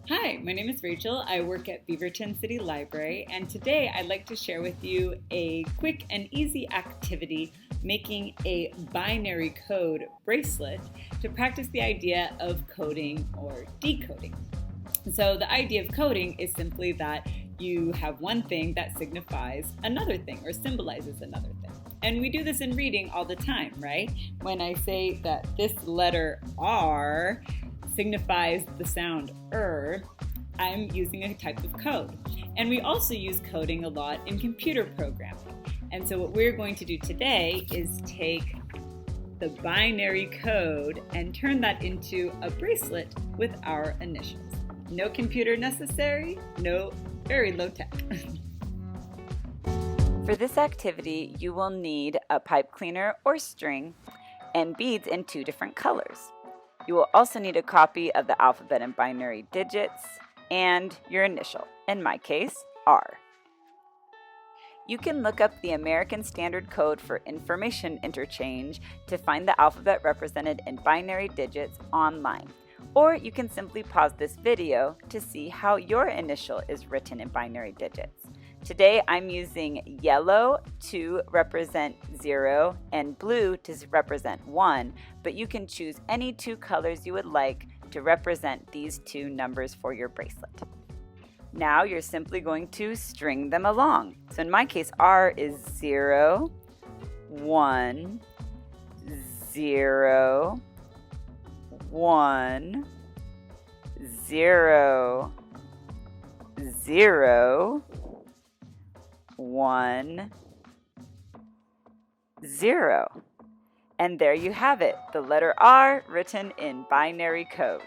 Hi, my name is Rachel. I work at Beaverton City Library, and today I'd like to share with you a quick and easy activity making a binary code bracelet to practice the idea of coding or decoding. So the idea of coding is simply that you have one thing that signifies another thing or symbolizes another thing. And we do this in reading all the time, right? When I say that this letter R signifies the sound I'm using a type of code. And we also use coding a lot in computer programming. And so what we're going to do today is take the binary code and turn that into a bracelet with our initials. No computer necessary, no, very low tech. For this activity, you will need a pipe cleaner or string and beads in 2 different colors. You will also need a copy of the alphabet in binary digits and your initial, in my case, R. You can look up the American Standard Code for Information Interchange to find the alphabet represented in binary digits online. Or you can simply pause this video to see how your initial is written in binary digits. Today I'm using yellow to represent 0 and blue to represent 1, but you can choose any 2 colors you would like to represent these 2 numbers for your bracelet. Now you're simply going to string them along. So in my case, R is 0, 1, 0, 1, 0, 0, 1, 0. And there you have it, the letter R written in binary code.